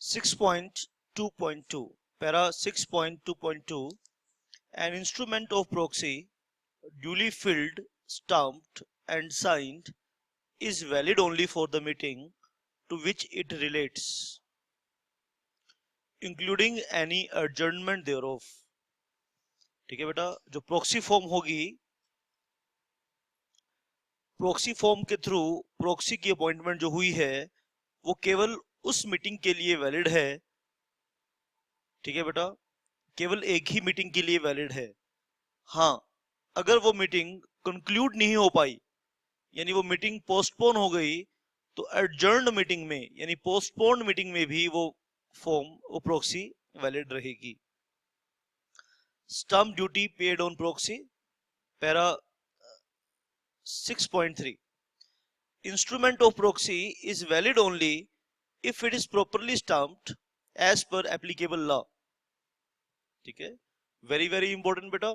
6.2.2 para 6.2.2 An instrument of proxy duly filled, stamped and signed is valid only for the meeting to which it relates, including any adjournment thereof. ठीक है बेटा, जो proxy form होगी, proxy form के through proxy की appointment जो हुई है वो केवल उस मीटिंग के लिए वैलिड है। ठीक है बेटा, केवल एक ही मीटिंग के लिए वैलिड है। हाँ, अगर वो मीटिंग कंक्लूड नहीं हो पाई, यानी वो मीटिंग पोस्टपोन हो गई, तो एडजर्न्ड मीटिंग में यानी पोस्टपोन्ड मीटिंग में भी वो फॉर्म वो प्रॉक्सी वैलिड रहेगी। Stamp duty paid on proxy para 6.3 instrument of proxy is valid only if it is properly stamped as per applicable law. ठीक है, very very important बेटा।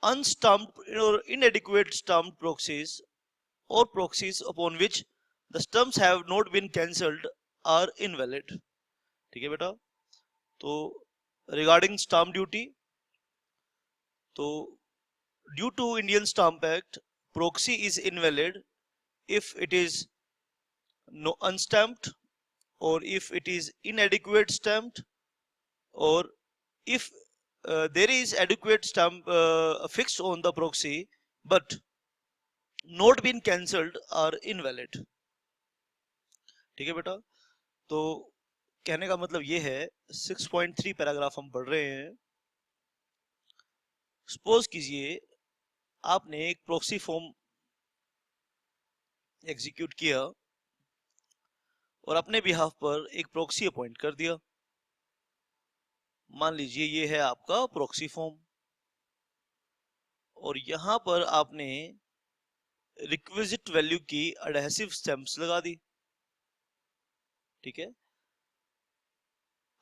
unstamped or inadequate stamped proxies or proxies upon which the stamps have not been cancelled are invalid. ठीक है बेटा, तो regarding stamp duty, तो due to Indian Stamp Act proxy is invalid if it is no unstamped, or if it is inadequate stamped, or if there is adequate stamp affixed on the proxy but not been cancelled are invalid. ठीक है बेटा, तो कहने का मतलब ये है 6.3 paragraph हम पढ़ रहे हैं। सपोज कीजिए आपने एक प्रॉक्सी फॉर्म एग्जीक्यूट किया और अपने बिहाफ पर एक प्रॉक्सी अपॉइंट कर दिया। मान लीजिए ये है आपका प्रॉक्सी फॉर्म और यहां पर आपने रिक्विजिट वैल्यू की एडहेसिव स्टैंप्स लगा दी। ठीक है,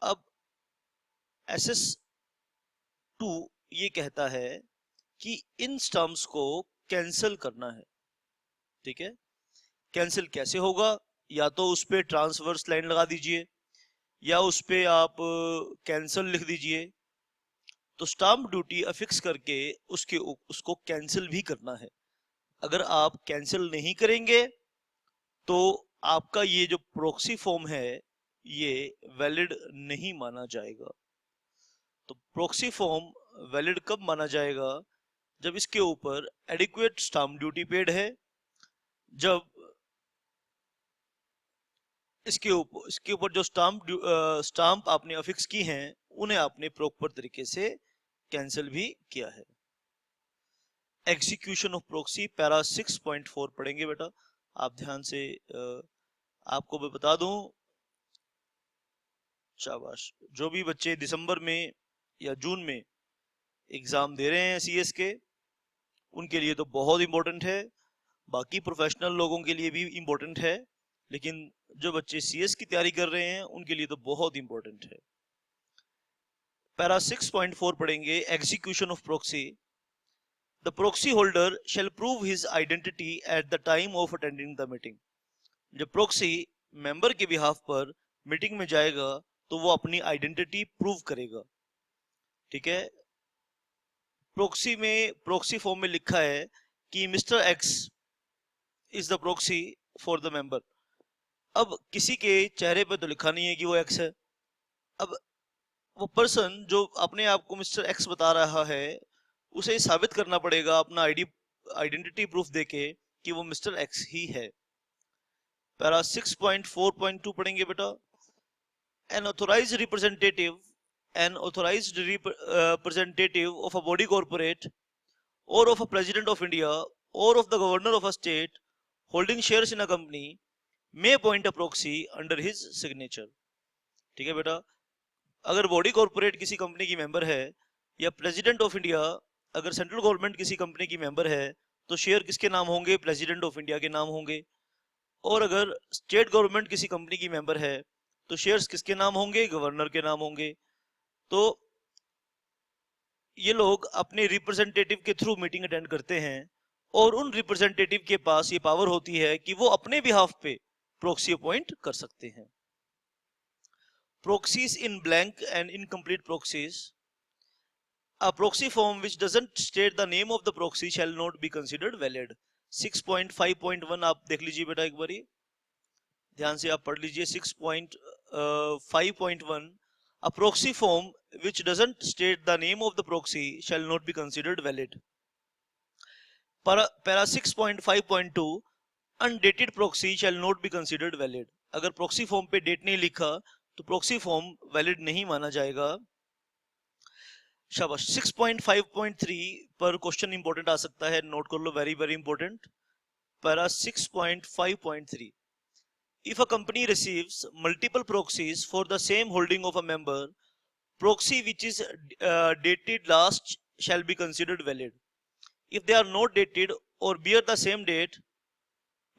अब SS2 ये कहता है कि इन स्टैंप्स को कैंसिल करना है। ठीक है, कैंसिल कैसे होगा? या तो उस पे ट्रांसवर्स लाइन लगा दीजिए या उस पे आप कैंसिल लिख दीजिए। तो स्टाम्प ड्यूटी अफिक्स करके उसको कैंसिल भी करना है। अगर आप कैंसिल नहीं करेंगे तो आपका ये जो प्रॉक्सी फॉर्म है ये वैलिड नहीं माना जाएगा। तो प्रॉक्सी फॉर्म वैलिड कब माना जाएगा? जब इसके ऊपर एडिक्वेट स्टाम्प ड्यूटी पेड है, जब इसके ऊपर जो स्टाम्प आपने अफिक्स की हैं उन्हें आपने प्रॉपर तरीके से कैंसिल भी किया है। एग्जीक्यूशन ऑफ प्रॉक्सी पैरा 6.4 पढ़ेंगे बेटा, आप ध्यान से। आपको मैं बता दूं, शाबाश, जो भी बच्चे दिसंबर में या जून में एग्जाम दे रहे हैं CS के, उनके लिए तो बहुत इंपॉर्टेंट है। बाकी प्रोफेशनल लोगों के लिए भी इंपॉर्टेंट है, लेकिन जो बच्चे CS की तैयारी कर रहे हैं उनके लिए तो बहुत इंपॉर्टेंट है। पैरा 6.4 पढ़ेंगे, execution of proxy. The proxy holder shall prove his identity at the time of attending the meeting. जब प्रॉक्सी मेंबर के बिहाफ पर मीटिंग में जाएगा तो वो अपनी आइडेंटिटी प्रूव करेगा। ठीक है, प्रॉक्सी फॉर्म में लिखा है कि mister x is the proxy for the member. अब किसी के चेहरे पे तो लिखा नहीं है कि वो एक्स है। अब वो पर्सन जो अपने आप को मिस्टर एक्स बता रहा है उसे साबित करना पड़ेगा अपना आइडेंटिटी प्रूफ देके कि वो मिस्टर एक्स ही है। पैरा 6.4.2 पढ़ेंगे बेटा। An authorized representative of a body corporate or of a president of India or of the governor of a state holding shares in a company may appoint a proxy under his signature. ठीक है बेटा, अगर body corporate किसी company की member है या president of India अगर central government किसी कंपनी की मेंबर है तो शेयर किसके नाम होंगे? प्रेसिडेंट ऑफ इंडिया के नाम होंगे। और अगर स्टेट गवर्नमेंट किसी कंपनी की मेंबर है तो शेयर्स किसके नाम होंगे? गवर्नर के नाम होंगे। तो ये लोग अपने रिप्रेजेंटेटिव के थ्रू मीटिंग अटेंड करते हैं और उन रिप्रेजेंटेटिव के पास ये पावर होती है कि वो अपने बिहाफ पे प्रॉक्सी अपॉइंट कर सकते हैं। proxies in blank and incomplete proxies. A proxy form which doesn't state the name of the proxy shall not be considered valid. 6.5.1 आप देख लीजिए बेटा एक बारी, ध्यान से आप पढ़ लीजिए. 6.5.1 A proxy form which doesn't state the name of the proxy shall not be considered valid. Para 6.5.2 Undated proxy shall not be considered valid. अगर proxy form पे date नहीं लिखा तो proxy form valid नहीं माना जाएगा. शाबाश. 6.5.3 पर क्वेश्चन इंपॉर्टेंट आ सकता है, नोट कर लो, very very important. Para 6.5.3 If a company receives multiple proxies for the same holding of a member, proxy which is dated last shall be considered valid. If they are not dated or bear the same date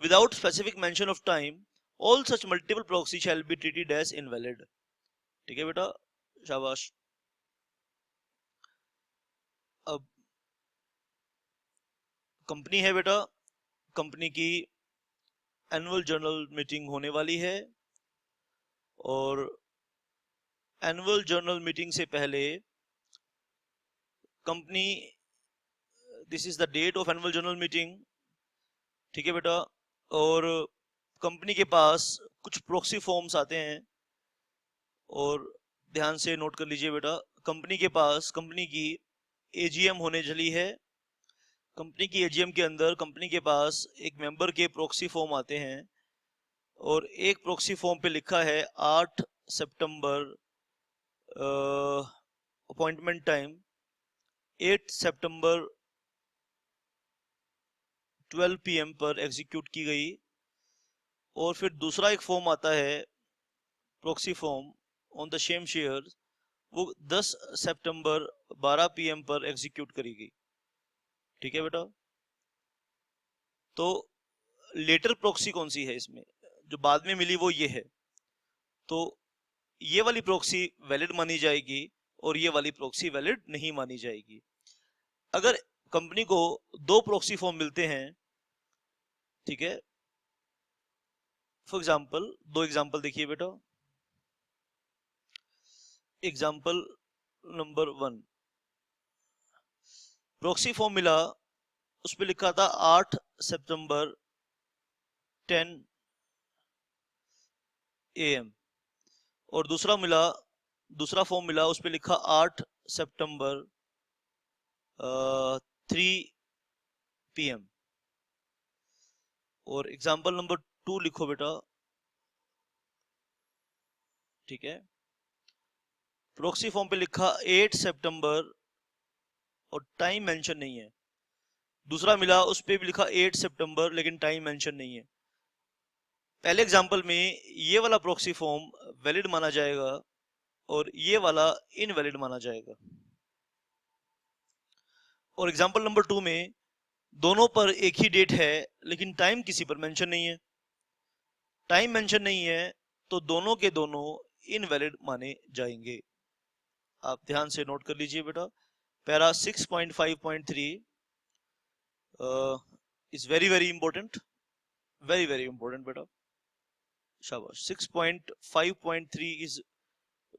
without specific mention of time, all such multiple proxy shall be treated as invalid. ठीक है बेटा, शाबाश. अब company है बेटा, company की annual general meeting होने वाली है, और एनुअल जर्नल मीटिंग से पहले company, this is the date of annual general meeting. ठीक है बेटा, और कंपनी के पास कुछ प्रॉक्सी फॉर्म्स आते हैं, और ध्यान से नोट कर लीजिए बेटा. कंपनी के पास कंपनी की एजीएम होने चली है. कंपनी की एजीएम के अंदर कंपनी के पास एक मेंबर के प्रॉक्सी फॉर्म आते हैं, और एक प्रॉक्सी फॉर्म पे लिखा है 8 सितंबर अपॉइंटमेंट टाइम, 8 सितंबर 12 PM पर एग्जीक्यूट की गई. और फिर दूसरा एक फॉर्म आता है proxy form on the same share, वो 10 सितंबर 12 PM पर एग्जीक्यूट करी गई. ठीक है बेटा, तो लेटर प्रॉक्सी कौन सी है इसमें, जो बाद में मिली वो ये है. तो ये वाली प्रॉक्सी वैलिड मानी जाएगी और ये वाली प्रॉक्सी वैलिड नहीं मानी जाएगी. अगर कंपनी को दो प्रॉक्सी फॉर्म मिलते हैं, ठीक है, फॉर एग्जांपल, दो एग्जांपल देखिए बेटा. एग्जांपल नंबर 1, प्रॉक्सी फॉर्म मिला, उस पर लिखा था 8 सितंबर 10 AM, और दूसरा फॉर्म मिला, उस पर लिखा 8 सितंबर 3 PM. और एग्जांपल नंबर 2 लिखो बेटा. ठीक है, प्रॉक्सी फॉर्म पे लिखा 8 सितंबर और टाइम मेंशन नहीं है. दूसरा मिला, उस पे भी लिखा 8 सितंबर लेकिन टाइम मेंशन नहीं है. पहले एग्जांपल में ये वाला प्रॉक्सी फॉर्म वैलिड माना जाएगा और ये वाला इनवैलिड माना जाएगा. और एग्जांपल नंबर 2 में दोनों पर एक ही डेट है लेकिन टाइम किसी पर मेंशन नहीं है. टाइम मेंशन नहीं है तो दोनों के दोनों इनवैलिड माने जाएंगे. आप ध्यान से नोट कर लीजिए बेटा. Para 6.5.3 is very very important, very very important बेटा. शाबाश. 6.5.3 इज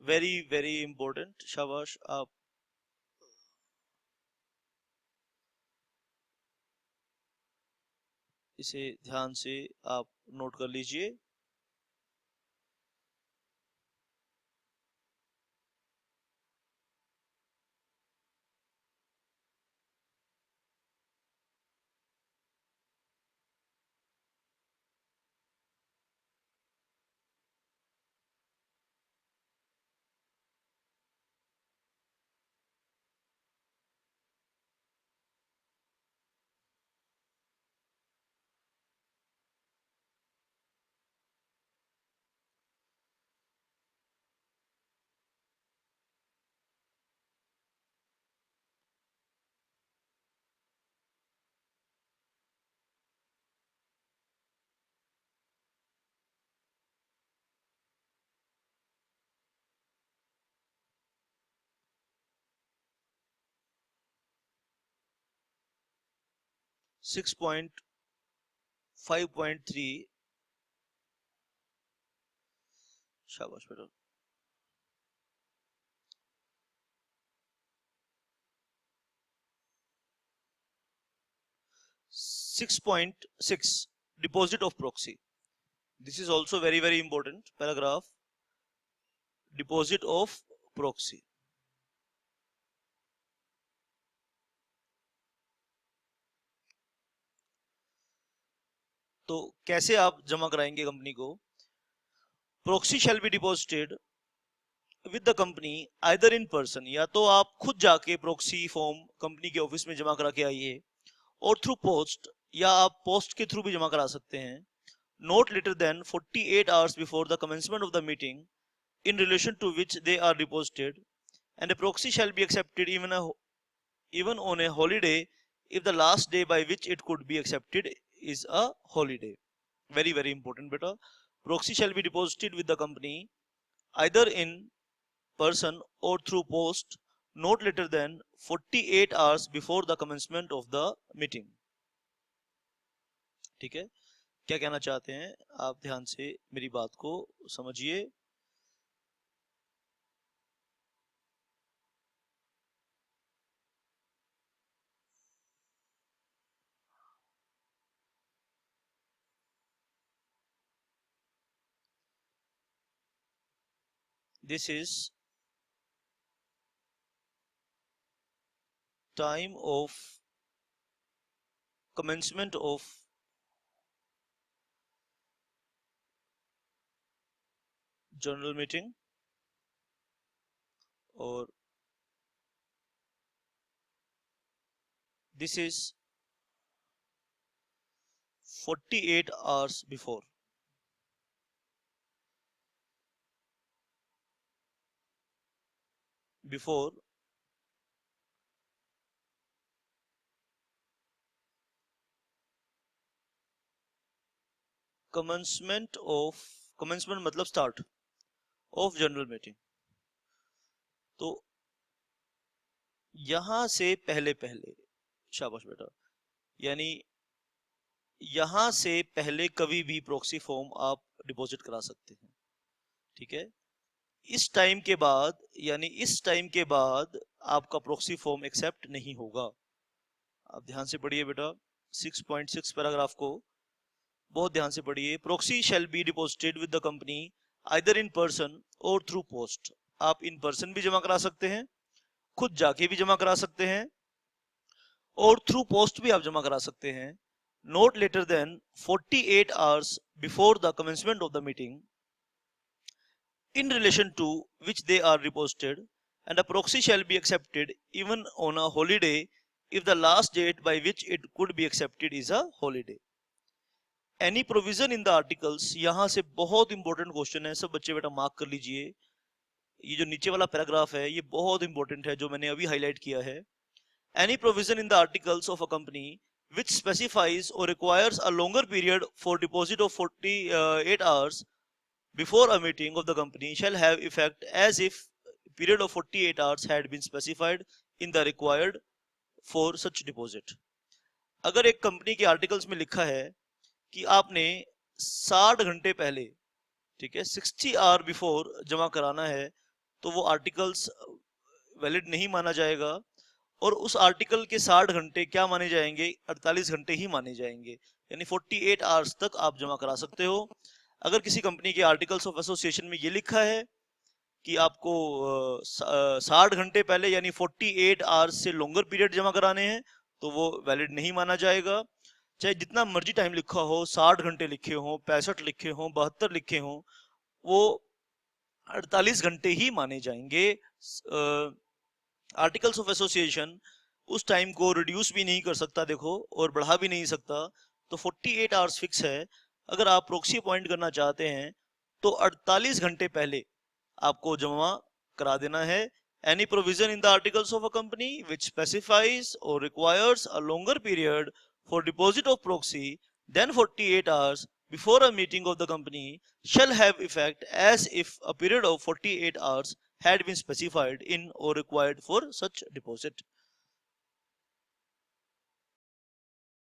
वेरी वेरी इंपॉर्टेंट. शाबाश. आप इसे ध्यान से आप नोट कर लीजिए. Six point 5.3. शाबाश बेटा. 6.6 deposit of proxy. This is also very very important paragraph. Deposit of proxy. तो कैसे आप जमा कराएंगे कंपनी को? Proxy shall be deposited with the company either in person, या तो आप खुद जाके प्रोक्सी फॉर्म कंपनी के ऑफिस में जमा करा के आइए, और थ्रू पोस्ट, या आप पोस्ट के थ्रू भी जमा करा सकते हैं, not later than 48 hours before the commencement of the meeting in relation to which they are deposited, and a proxy shall be accepted even on a holiday if the last day by which it could be accepted is a holiday. Very very important beta. Proxy shall be deposited with the company either in person or through post not later than 48 hours before the commencement of the meeting. ठीक है, क्या कहना चाहते हैं आप ध्यान से मेरी बात को समझिए. This is time of commencement of general meeting, or this is 48 hours before. Before commencement मतलब start of general meeting. तो यहां से पहले शाबाश बेटा, यानी यहां से पहले कभी भी प्रॉक्सी फॉर्म आप डिपॉजिट करा सकते हैं. ठीक है, इस टाइम के बाद, यानी इस टाइम के बाद आपका प्रॉक्सी फॉर्म एक्सेप्ट नहीं होगा. आप ध्यान से पढ़िए बेटा 6.6 पैराग्राफ को बहुत ध्यान से पढ़िए. Proxy shall be deposited with the company either in person और थ्रू पोस्ट. आप इन पर्सन भी जमा करा सकते हैं, खुद जाके भी जमा करा सकते हैं, और थ्रू पोस्ट भी आप जमा करा सकते हैं, not later than 48 hours before the commencement of the meeting in relation to which they are deposited, and a proxy shall be accepted even on a holiday if the last date by which it could be accepted is a holiday. Any provision in the articles, यहां से बहुत important question है, सब बच्चे बेटा mark कर लीजिए. ये जो नीचे वाला पैराग्राफ है ये बहुत इंपॉर्टेंट है, जो मैंने अभी हाईलाइट किया है. Any provision in the articles of a company which specifies or requires a longer period for deposit of 48 hours before a meeting of the company shall have effect as if period of 48 hours had been specified in the required for such deposit. अगर एक company के articles में लिखा है कि आपने 60 घंटे पहले, ठीक है, 60 आवर बिफोर जमा कराना है, तो वो आर्टिकल्स वैलिड नहीं माना जाएगा, और उस आर्टिकल के 60 घंटे क्या माने जाएंगे, 48 घंटे ही माने जाएंगे. यानी 48 आवर्स तक आप जमा करा सकते हो. अगर किसी कंपनी के आर्टिकल्स ऑफ एसोसिएशन में ये लिखा है कि आपको 60 घंटे पहले यानी 48 आवर्स से लॉन्गर पीरियड जमा कराने हैं, तो वो वैलिड नहीं माना जाएगा. चाहे जितना मर्जी टाइम लिखा हो, 60 घंटे लिखे हो, 65 लिखे हो, 72 लिखे हो, वो 48 घंटे ही माने जाएंगे. आर्टिकल्स ऑफ एसोसिएशन उस टाइम को रिड्यूस भी नहीं कर सकता, देखो, और बढ़ा भी नहीं सकता. तो 48 आवर्स फिक्स है. अगर आप प्रॉक्सी अपॉइंट करना चाहते हैं तो 48 घंटे पहले आपको जमा करा देना है. Any provision in the articles of a company which specifies or requires a longer period for deposit of proxy than 48 hours before a meeting of the company shall have effect as if a period of 48 hours had been specified in or required for such deposit.